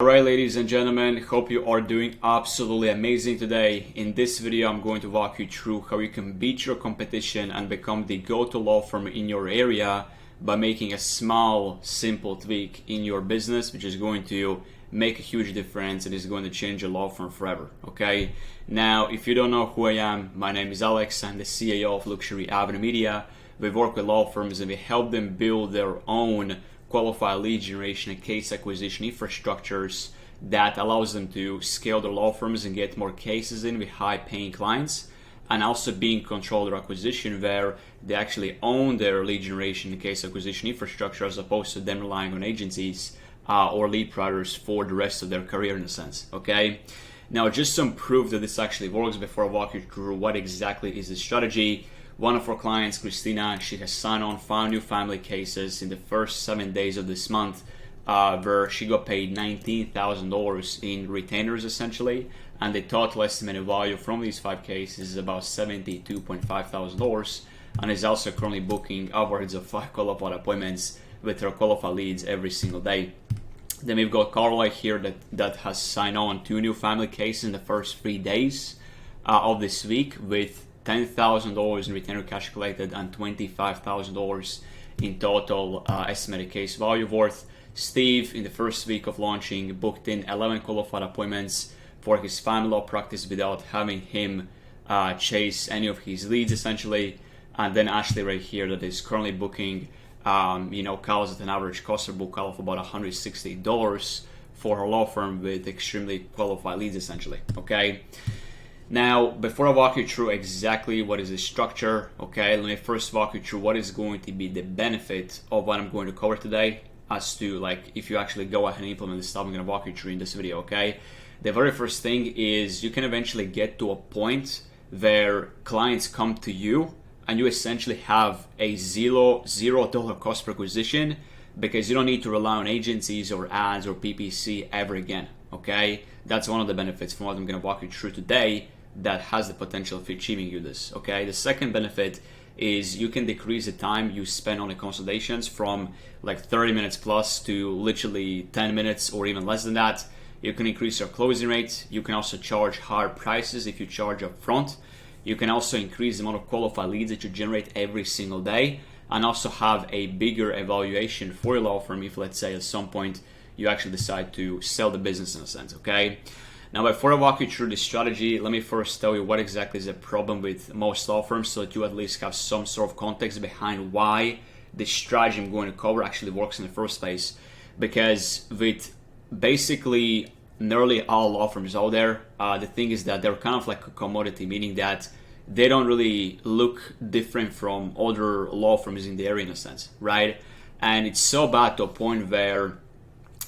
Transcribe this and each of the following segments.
Alright, ladies and gentlemen, hope you are doing absolutely amazing today. In this video, I'm going to walk you through how you can beat your competition and become the go-to law firm in your area by making a small, simple tweak in your business, which is going to make a huge difference and is going to change your law firm forever, okay? Now, if you don't know who I am, my name is Alex. I'm the CEO of Luxury Avenue Media. We work with law firms and we help them build their own qualified lead generation and case acquisition infrastructures that allows them to scale their law firms and get more cases in with high paying clients, and also be in control of their acquisition where they actually own their lead generation and case acquisition infrastructure as opposed to them relying on agencies or lead providers for the rest of their career in a sense, okay? Now, just some proof that this actually works before I walk you through what exactly is the strategy. One of our clients, Christina, she has signed on 5 new family cases in the first 7 days of this month, where she got paid $19,000 in retainers essentially, and the total estimated value from these 5 cases is about $72,500, and is also currently booking upwards of 5 qualified appointments with her qualified leads every single day. Then we've got Carla here that has signed on 2 new family cases in the first 3 days of this week with $10,000 in retainer cash collected and $25,000 in total estimated case value worth. Steve, in the first week of launching, booked in 11 qualified appointments for his family law practice without having him chase any of his leads essentially. And then Ashley right here that is currently booking calls at an average cost per book call of about $160 for her law firm with extremely qualified leads essentially, okay? Now, before I walk you through exactly what is the structure, okay, let me first walk you through what is going to be the benefit of what I'm going to cover today as to like if you actually go ahead and implement the stuff I'm going to walk you through in this video, okay? The very first thing is you can eventually get to a point where clients come to you and you essentially have a $0 cost per acquisition because you don't need to rely on agencies or ads or PPC ever again, okay? That's one of the benefits from what I'm going to walk you through today that has the potential of achieving you this, okay? The second benefit is you can decrease the time you spend on the consultations from like 30 minutes plus to literally 10 minutes or even less than that. You can increase your closing rate. You can also charge higher prices if you charge up front. You can also increase the amount of qualified leads that you generate every single day and also have a bigger evaluation for your law firm if, let's say, at some point you actually decide to sell the business in a sense, okay? Now, before I walk you through the strategy, let me first tell you what exactly is the problem with most law firms so that you at least have some sort of context behind why the strategy I'm going to cover actually works in the first place. Because with basically nearly all law firms out there, the thing is that they're kind of like a commodity, meaning that they don't really look different from other law firms in the area in a sense, right? And it's so bad to a point where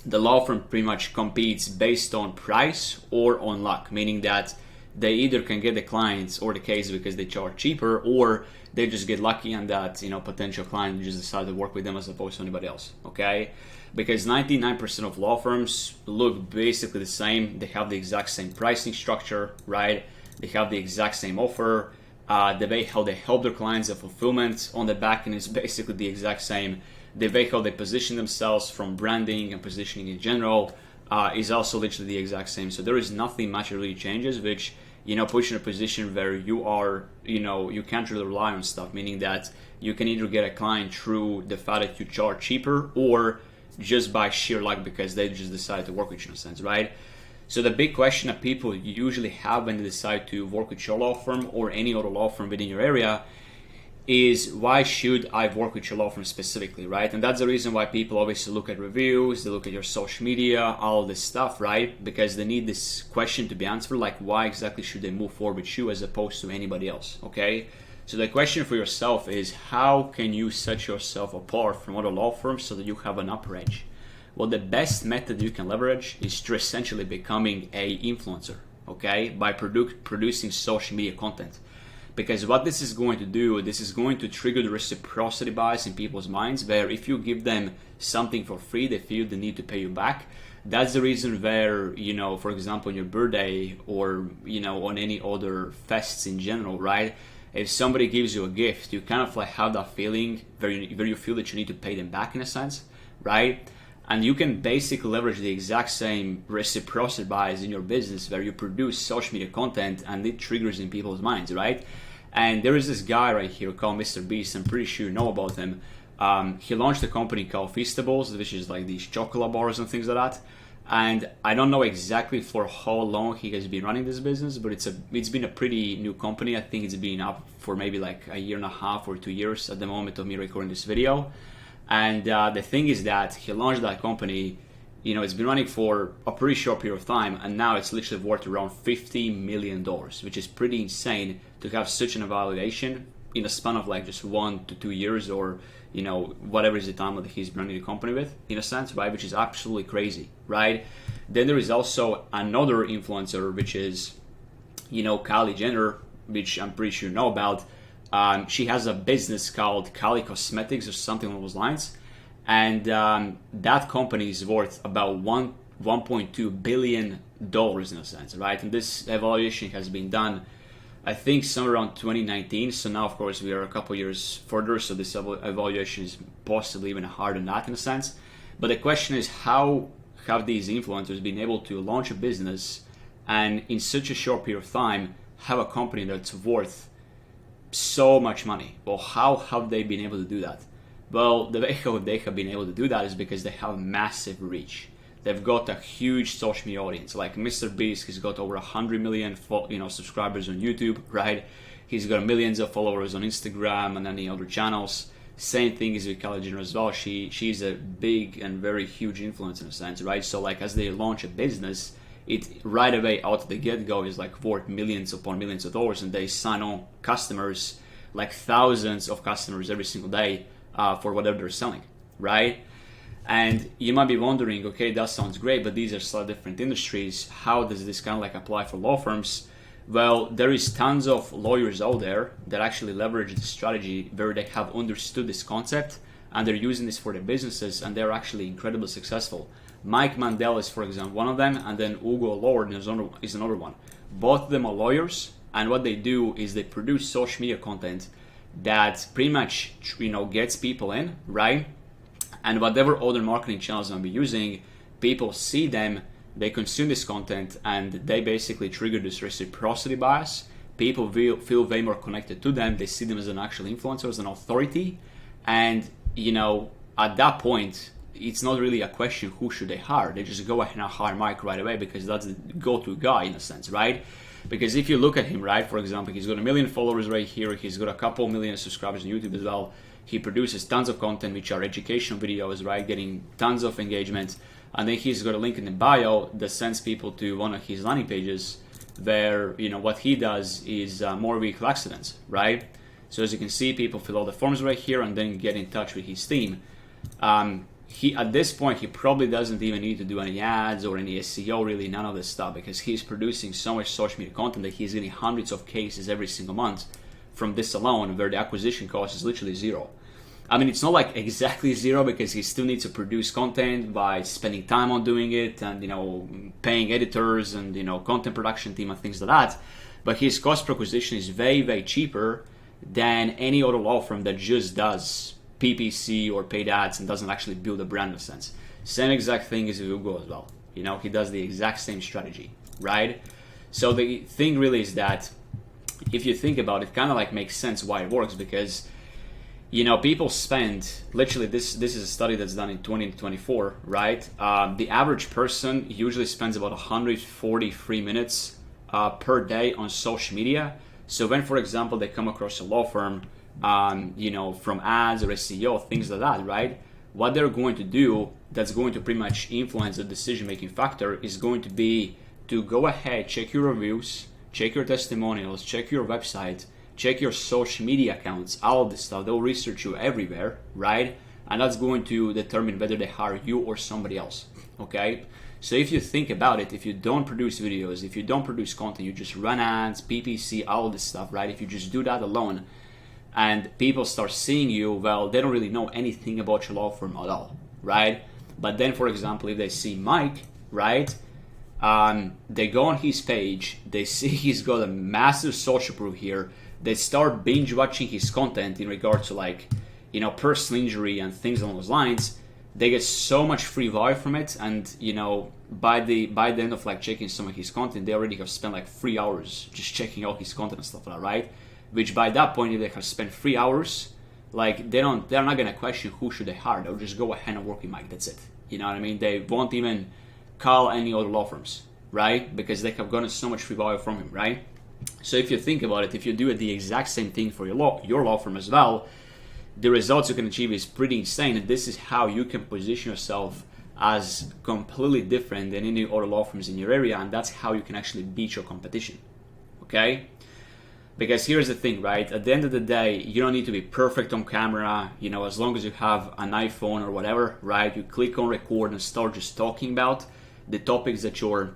the law firm pretty much competes based on price or on luck, meaning that they either can get the clients or the case because they charge cheaper, or they just get lucky and that potential client just decide to work with them as opposed to anybody else, okay? Because 99% of law firms look basically the same. They have the exact same pricing structure, right? They have the exact same offer. The way how they help their clients, the fulfillment on the back end is basically the exact same. The way how they position themselves from branding and positioning in general is also literally the exact same. So there is nothing much that really changes, which puts you in a position where you are, you can't really rely on stuff, meaning that you can either get a client through the fact that you charge cheaper or just by sheer luck because they just decide to work with you in a sense, right? So the big question that people usually have when they decide to work with your law firm or any other law firm within your area is, why should I work with your law firm specifically, right? And that's the reason why people obviously look at reviews, they look at your social media, all this stuff, right? Because they need this question to be answered, like why exactly should they move forward with you as opposed to anybody else, okay? So the question for yourself is, how can you set yourself apart from other law firms so that you have an upper edge? Well, the best method you can leverage is through essentially becoming a influencer, okay? By producing social media content. Because what this is going to do, this is going to trigger the reciprocity bias in people's minds, where if you give them something for free, they feel the need to pay you back. That's the reason where, for example, on your birthday or, on any other fests in general, right? If somebody gives you a gift, you kind of like have that feeling where you feel that you need to pay them back in a sense, right? And you can basically leverage the exact same reciprocity bias in your business where you produce social media content and it triggers in people's minds, right? And there is this guy right here called Mr. Beast. I'm pretty sure you know about him. He launched a company called Feastables, which is like these chocolate bars and things like that. And I don't know exactly for how long he has been running this business, but it's been a pretty new company. I think it's been up for maybe like a year and a half or 2 years at the moment of me recording this video. And the thing is that he launched that company, it's been running for a pretty short period of time, and now it's literally worth around $50 million, which is pretty insane to have such an evaluation in a span of like just 1 to 2 years, or whatever is the time that he's running the company with, in a sense, right? Which is absolutely crazy, right? Then there is also another influencer, which is, Kylie Jenner, which I'm pretty sure you know about. She has a business called Kylie Cosmetics or something along those lines, and that company is worth about $1.2 billion in a sense, right? And this evaluation has been done, I think, somewhere around 2019. So now, of course, we are a couple years further, so this evaluation is possibly even higher than that in a sense. But the question is, how have these influencers been able to launch a business and in such a short period of time have a company that's worth so much money? Well, how have they been able to do that? Well, the way how they have been able to do that is because they have massive reach. They've got a huge social media audience. Like Mr. Beast, he's got over 100 million subscribers on YouTube, right? He's got millions of followers on Instagram and any other channels. Same thing is with Kylie Jenner as well. She's a big and very huge influence in a sense, right? So like as they launch a business, it right away out of the get-go is like worth millions upon millions of dollars, and they sign on customers, like thousands of customers every single day for whatever they're selling, right? And you might be wondering, okay, that sounds great, but these are slightly different industries. How does this kind of like apply for law firms? Well, there is tons of lawyers out there that actually leverage this strategy where they have understood this concept and they're using this for their businesses, and they're actually incredibly successful. Mike Mandel is, for example, one of them, and then Hugo Lord is another one. Both of them are lawyers, and what they do is they produce social media content that pretty much, gets people in, right? And whatever other marketing channels I'm using, people see them, they consume this content, and they basically trigger this reciprocity bias. People feel way more connected to them. They see them as an actual influencer, as an authority. And, at that point, it's not really a question who should they hire. They just go ahead and hire Mike right away because that's the go-to guy in a sense, right? Because if you look at him, right, for example, he's got 1 million followers right here. He's got a couple million subscribers on YouTube as well. He produces tons of content, which are educational videos, right, getting tons of engagement. And then he's got a link in the bio that sends people to one of his landing pages where, what he does is more vehicle accidents, right? So as you can see, people fill out the forms right here and then get in touch with his team. At this point, he probably doesn't even need to do any ads or any SEO, really, none of this stuff, because he's producing so much social media content that he's getting hundreds of cases every single month from this alone, where the acquisition cost is literally zero. I mean, it's not like exactly zero because he still needs to produce content by spending time on doing it and, paying editors and, content production team and things like that. But his cost per acquisition is very, very cheaper than any other law firm that just does PPC or paid ads and doesn't actually build a brand in a sense. Same exact thing is with Hugo as well. He does the exact same strategy, right? So the thing really is that if you think about it, kind of like makes sense why it works, because people spend, literally, this is a study that's done in 2024, right? The average person usually spends about 143 minutes per day on social media. So when, for example, they come across a law firm, from ads or SEO, things like that, right? What they're going to do that's going to pretty much influence the decision-making factor is going to be to go ahead, check your reviews, check your testimonials, check your website, check your social media accounts, all of this stuff. They'll research you everywhere, right? And that's going to determine whether they hire you or somebody else, okay? So if you think about it, if you don't produce videos, if you don't produce content, you just run ads, PPC, all of this stuff, right? If you just do that alone and people start seeing you, well, they don't really know anything about your law firm at all, right? But then, for example, if they see Mike, right? They go on his page, they see he's got a massive social proof here. They start binge watching his content in regards to personal injury and things along those lines. they get so much free value from it, and you know, by the end of like checking some of his content, they already have spent like 3 hours just checking out his content and stuff like that, right? Which by that point, if they have spent 3 hours, like they're not gonna question who should they hire. They'll just go ahead and work with Mike. That's it. You know what I mean? They won't even call any other law firms, right? Because they have gotten so much free value from him, right? So if you think about it, if you do the exact same thing for your law firm as well, the results you can achieve is pretty insane. And this is how you can position yourself as completely different than any other law firms in your area, and that's how you can actually beat your competition. Okay? Because here's the thing, right? At the end of the day, you don't need to be perfect on camera. You know, as long as you have an iPhone or whatever, right? You click on record and start just talking about the topics that your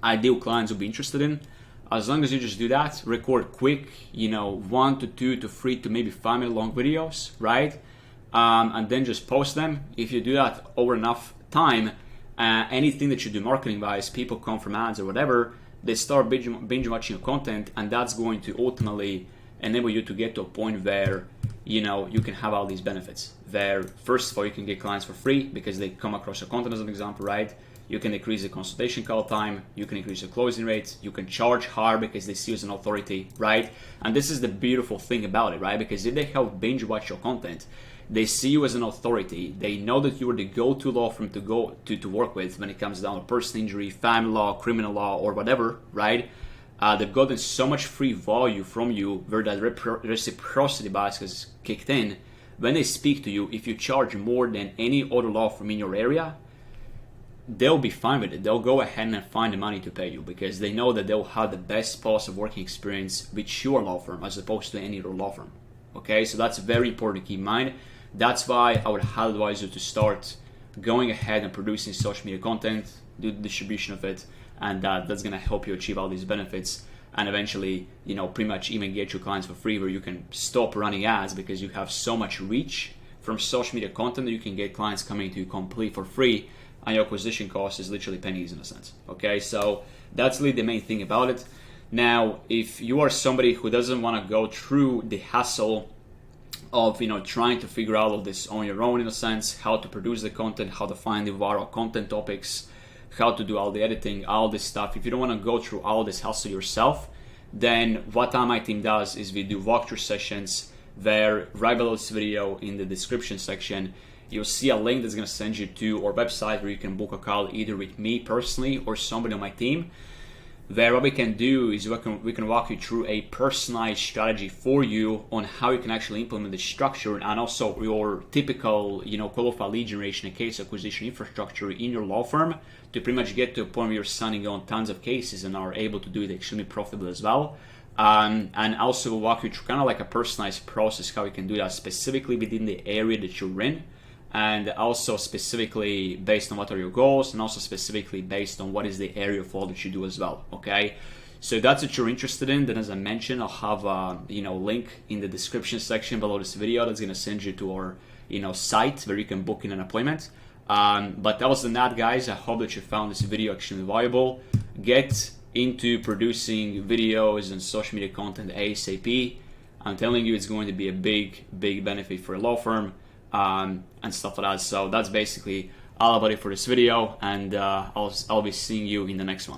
ideal clients will be interested in. As long as you just do that, record quick, you know, 1 to 2 to 3 to maybe 5 minute long videos, right? And then just post them. If you do that over enough time, anything that you do marketing wise, people come from ads or whatever, they start binge watching your content, and that's going to ultimately enable you to get to a point where, you know, you can have all these benefits. There, first of all, you can get clients for free because they come across your content as an example, right? You can increase the consultation call time, you can increase your closing rates, you can charge higher because they see you as an authority, right? And this is the beautiful thing about it, right? Because if they help binge watch your content, they see you as an authority, they know that you are the go-to law firm to go to work with when it comes down to personal injury, family law, criminal law, or whatever, right? They've gotten so much free value from you where that reciprocity bias has kicked in. When they speak to you, if you charge more than any other law firm in your area, they'll be fine with it. They'll go ahead and find the money to pay you because they know that they'll have the best possible working experience with your law firm as opposed to any other law firm. Okay, so that's very important to keep in mind. That's why I would highly advise you to start going ahead and producing social media content, do the distribution of it, and that's going to help you achieve all these benefits and eventually, you know, pretty much even get your clients for free where you can stop running ads because you have so much reach from social media content that you can get clients coming to you complete for free, and your acquisition cost is literally pennies in a sense. Okay, so that's really the main thing about it. Now, if you are somebody who doesn't want to go through the hassle of, you know, trying to figure out all this on your own in a sense, how to produce the content, how to find the viral content topics, how to do all the editing, all this stuff. If you don't want to go through all this hassle yourself, then what my team does is we do walkthrough sessions where right below this video in the description section, you'll see a link that's going to send you to our website where you can book a call either with me personally or somebody on my team. There, what we can do is we can walk you through a personalized strategy for you on how you can actually implement the structure and also your typical, you know, qualified lead generation and case acquisition infrastructure in your law firm to pretty much get to a point where you're signing on tons of cases and are able to do it extremely profitably as well. And also we'll walk you through kind of like a personalized process how you can do that specifically within the area that you're in, and also specifically based on what are your goals, and also specifically based on what is the area of law that you do as well. Okay, so that's what you're interested in. Then, as I mentioned, I'll have a link in the description section below this video that's going to send you to our site where you can book in an appointment. But other than that, guys, I hope that you found this video extremely valuable. Get into producing videos and social media content ASAP. I'm telling you, it's going to be a big benefit for a law firm. And stuff like that. So that's basically all about it for this video, and I'll be seeing you in the next one.